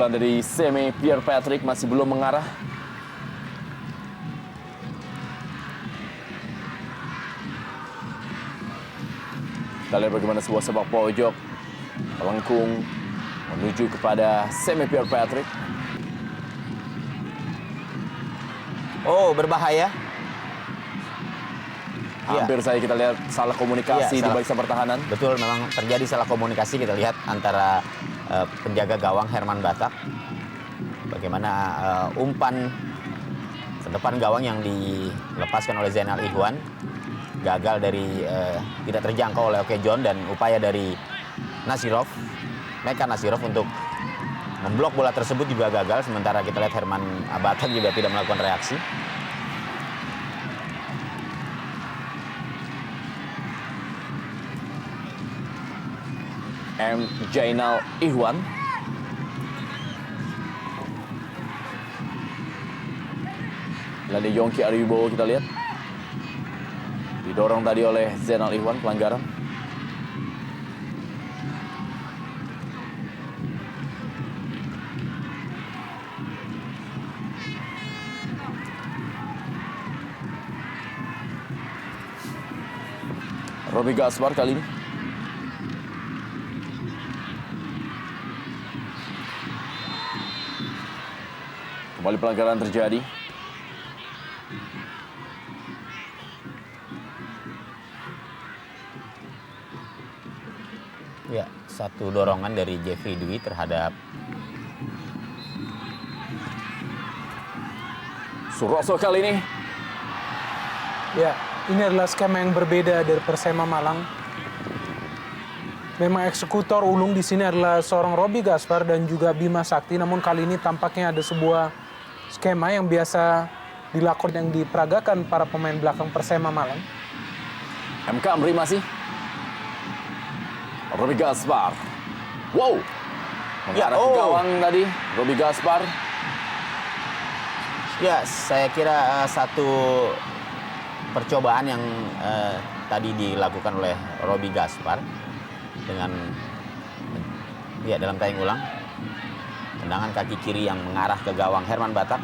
sundulan dari Semi Pierre Patrick masih belum mengarah. Kita lihat bagaimana sebuah sepak pojok melengkung menuju kepada Semi Pierre Patrick. Oh, berbahaya. Hampir saja kita lihat salah komunikasi di barisan pertahanan. Betul, memang terjadi salah komunikasi kita lihat antara penjaga gawang Herman Batak. Bagaimana umpan sedepan gawang yang dilepaskan oleh Zainal Ihwan gagal dari tidak terjangkau oleh Oke John, dan upaya dari Nasirov, Meka Nasirov untuk memblok bola tersebut juga gagal. Sementara kita lihat Herman Batak juga tidak melakukan reaksi. Zainal Ihwan. Lalu Yongki Ariwibowo kita lihat. Didorong tadi oleh Zainal Ihwan, pelanggaran. Robi Gaspar kali ini. Kembali pelanggaran terjadi. Ya, satu dorongan dari Jeffrey Dwi terhadap Suroso kali ini. Ya, ini adalah skema yang berbeda dari Persema Malang. Memang eksekutor ulung di sini adalah seorang Robi Gaspar dan juga Bima Sakti, namun kali ini tampaknya ada sebuah skema yang biasa dilakukan, yang diperagakan para pemain belakang Persema Malang. MK Amri masih. Robi Gaspar. Wow. Mengarah ke gawang tadi. Robi Gaspar. Ya, saya kira satu percobaan yang tadi dilakukan oleh Robi Gaspar dengan dalam tayang ulang tendangan kaki kiri yang mengarah ke gawang Herman Batak.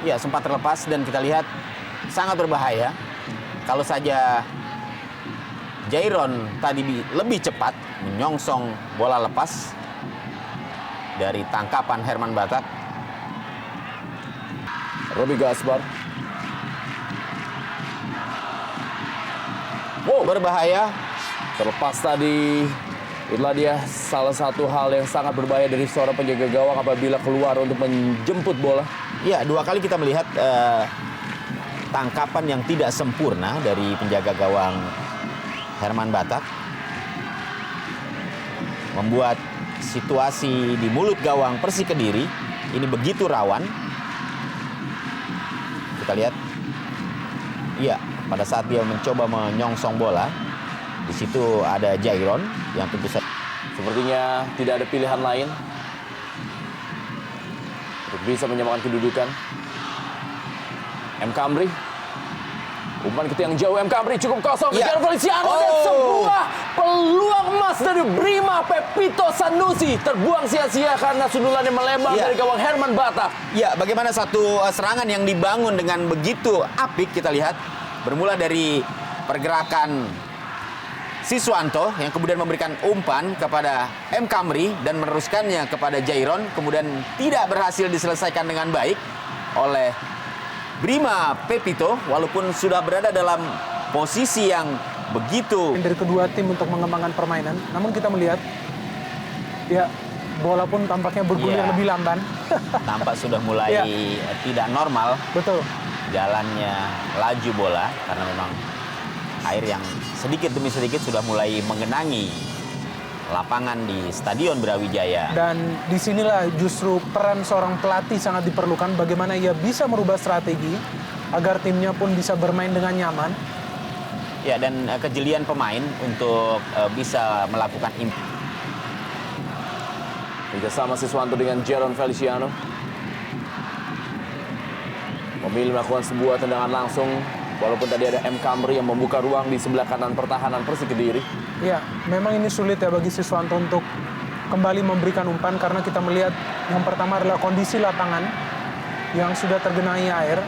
Ya, sempat terlepas dan kita lihat sangat berbahaya. Kalau saja Jairon tadi lebih cepat menyongsong bola lepas dari tangkapan Herman Batak. Robi Gaspar. Wow, berbahaya. Terlepas tadi. Itulah dia salah satu hal yang sangat berbahaya dari seorang penjaga gawang apabila keluar untuk menjemput bola. Ya, dua kali kita melihat tangkapan yang tidak sempurna dari penjaga gawang Herman Batak. Membuat situasi di mulut gawang Persik Kediri ini begitu rawan. Kita lihat. Iya, pada saat dia mencoba menyongsong bola, di situ ada Jairon yang tentu saja sepertinya tidak ada pilihan lain untuk bisa menyamakan kedudukan. MK Amri. Umpan ke tiang jauh, MK Amri cukup kosong. Kejar Feliciano dan sebuah peluang emas dari Brima Pepito Sanusi terbuang sia-sia karena sundulannya melebar dari gawang Herman Batak. Ya, bagaimana satu serangan yang dibangun dengan begitu apik kita lihat bermula dari pergerakan Siswanto yang kemudian memberikan umpan kepada M. Kamri dan meneruskannya kepada Jairon, kemudian tidak berhasil diselesaikan dengan baik oleh Brima Pepito walaupun sudah berada dalam posisi yang begitu Dari kedua tim untuk mengembangkan permainan, namun kita melihat ya bola pun tampaknya bergulir lebih lamban. tampak sudah mulai tidak normal. Betul. Jalannya laju bola karena memang air yang sedikit demi sedikit sudah mulai mengenangi lapangan di Stadion Brawijaya. Dan disinilah justru peran seorang pelatih sangat diperlukan, bagaimana ia bisa merubah strategi agar timnya pun bisa bermain dengan nyaman. Ya, dan kejelian pemain untuk bisa melakukan Tidak sama Siswanto dengan Jairon Feliciano. Memilih melakukan sebuah tendangan langsung. Walaupun tadi ada M. Kamri yang membuka ruang di sebelah kanan pertahanan Persik Kediri. Ya, memang ini sulit ya bagi Siswanto untuk kembali memberikan umpan karena kita melihat yang pertama adalah kondisi lapangan yang sudah tergenai air.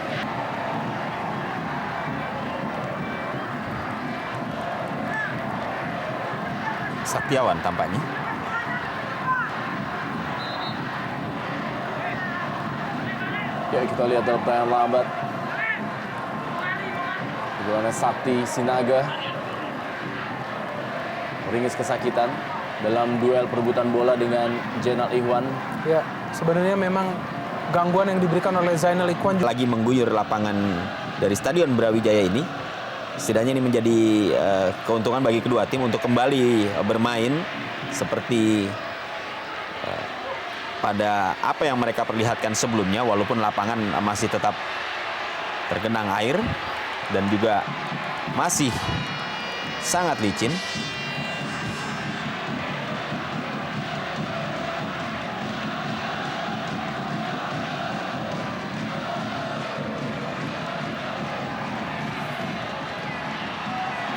Saktiawan tampaknya. Ya, kita lihat dalam tayangan lambat bagaimana Sakti Sinaga meringis kesakitan dalam duel perebutan bola dengan Zainal Ikhwan. Ya, sebenarnya memang gangguan yang diberikan oleh Zainal Ikhwan juga Lagi mengguyur lapangan dari Stadion Brawijaya ini. Setidaknya ini menjadi keuntungan bagi kedua tim untuk kembali bermain seperti pada apa yang mereka perlihatkan sebelumnya, walaupun lapangan masih tetap tergenang air dan juga masih sangat licin.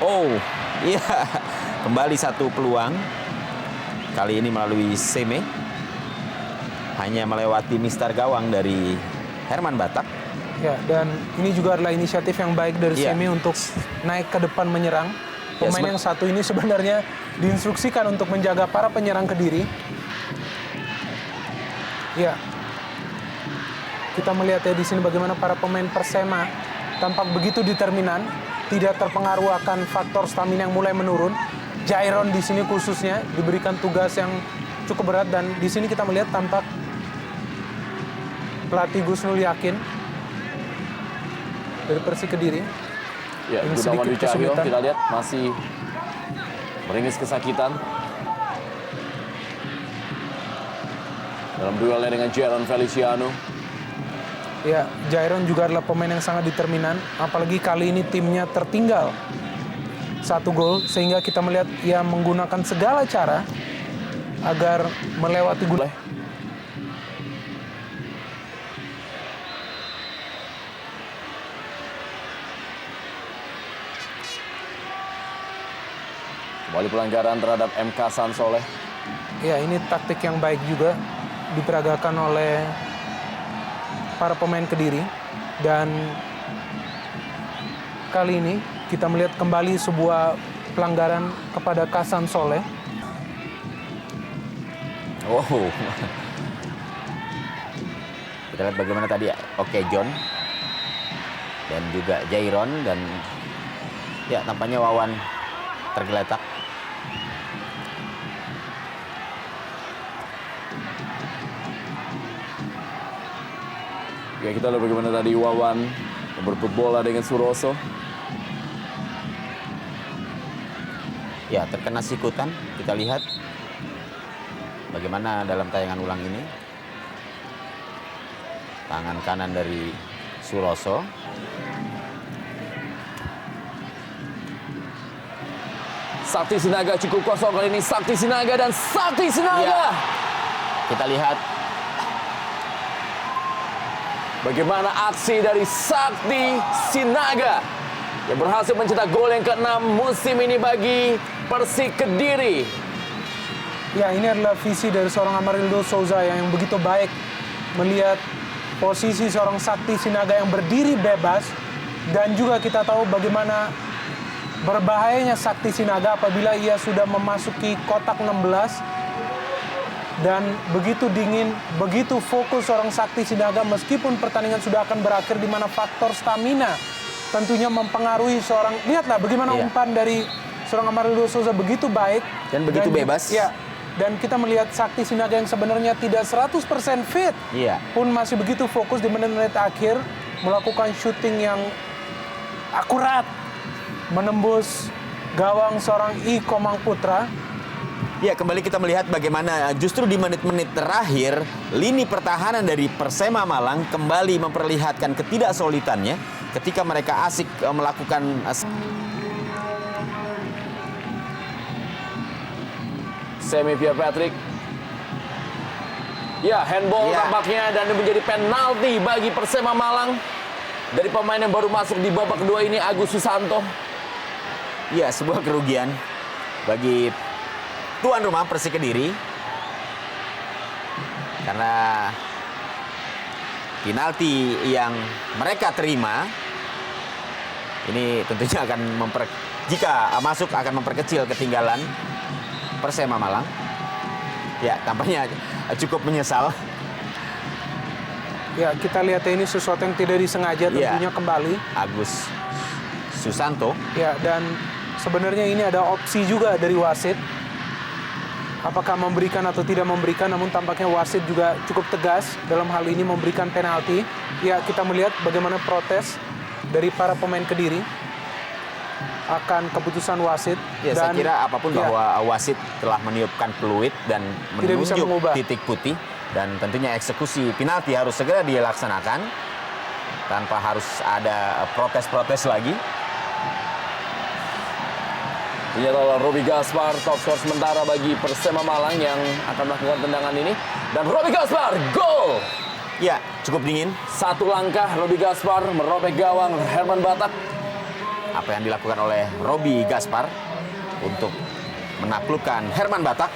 Oh, iya, kembali satu peluang. Kali ini melalui Seme. Hanya melewati mistar gawang dari Herman Batak. ya, dan ini juga adalah inisiatif yang baik dari Ya. Semi untuk naik ke depan menyerang. Ya, Pemain yang satu ini sebenarnya diinstruksikan untuk menjaga para penyerang Kediri. Ya. Kita melihat ya di sini bagaimana para pemain Persema tampak begitu determinan, tidak terpengaruh akan faktor stamina yang mulai menurun. Jairon di sini khususnya diberikan tugas yang cukup berat dan di sini kita melihat tampak pelatih Gus Nul Yakin dari Persik Kediri. Ya, Ini Gunawan sedikit Dwi Cahyo kesulitan. kita lihat masih meringis kesakitan dalam duelnya dengan Jairon Feliciano. Ya, Jairon juga adalah pemain yang sangat determinan, apalagi kali ini timnya tertinggal 1 gol, sehingga kita melihat ia menggunakan segala cara agar melewati gol. Kembali pelanggaran terhadap MK Sansoleh. Ya, ini taktik yang baik juga diperagakan oleh para pemain Kediri. Dan kali ini kita melihat kembali sebuah pelanggaran kepada Kasan Soleh. Oh, kita lihat bagaimana tadi ya. Oke, John dan juga Jairon dan ya tampaknya Wawan tergeletak. Ya, kita lihat bagaimana tadi Wawan berebut bola dengan Suroso. Ya, terkena sikutan. Kita lihat bagaimana dalam tayangan ulang ini. Tangan kanan dari Suroso. Sakti Sinaga cukup kosong kali ini. Sakti Sinaga dan Sakti Sinaga. Ya. Kita lihat bagaimana aksi dari Sakti Sinaga yang berhasil mencetak gol yang ke-6 musim ini bagi Persik Kediri. Ya, ini adalah visi dari seorang Amarildo Souza yang begitu baik melihat posisi seorang Sakti Sinaga yang berdiri bebas, dan juga kita tahu bagaimana berbahayanya Sakti Sinaga apabila ia sudah memasuki kotak 16 dan begitu dingin, begitu fokus seorang Sakti Sinaga meskipun pertandingan sudah akan berakhir, di mana faktor stamina tentunya mempengaruhi seorang. Lihatlah bagaimana Iya. umpan dari seorang Amarildo Souza begitu baik dan begitu bebas. Ya, dan kita melihat Sakti Sinaga yang sebenarnya tidak 100% fit Iya. pun masih begitu fokus di menit-menit akhir melakukan syuting yang akurat menembus gawang seorang I Komang Putra. Ya, kembali kita melihat bagaimana justru di menit-menit terakhir lini pertahanan dari Persema Malang kembali memperlihatkan ketidaksolidannya ketika mereka asik melakukan Semi via Patrick. Ya, handball Ya. tampaknya dan menjadi penalti bagi Persema Malang dari pemain yang baru masuk di babak kedua ini, Agus Susanto. ya sebuah kerugian bagi tuan rumah Persik Kediri. Karena penalti yang mereka terima ini tentunya akan jika masuk akan memperkecil ketinggalan Persema Malang. Ya, tampaknya cukup menyesal. Ya, kita lihat ini sesuatu yang tidak disengaja tentunya kembali. Agus Susanto. Ya, dan sebenarnya ini ada opsi juga dari wasit. Apakah memberikan atau tidak memberikan, namun tampaknya wasit juga cukup tegas dalam hal ini memberikan penalti. Ya, kita melihat bagaimana protes dari para pemain Kediri akan keputusan wasit. Ya, saya kira apapun bahwa wasit telah meniupkan peluit dan menunjuk titik putih, dan tentunya eksekusi penalti harus segera dilaksanakan tanpa harus ada protes-protes lagi. Ini adalah Roby Gaspar, top skor sementara bagi Persema Malang yang akan melakukan tendangan ini. Dan Roby Gaspar, gol! Ya, cukup dingin. Satu langkah Roby Gaspar merobek gawang Herman Batak. Apa yang dilakukan oleh Roby Gaspar untuk menaklukkan Herman Batak.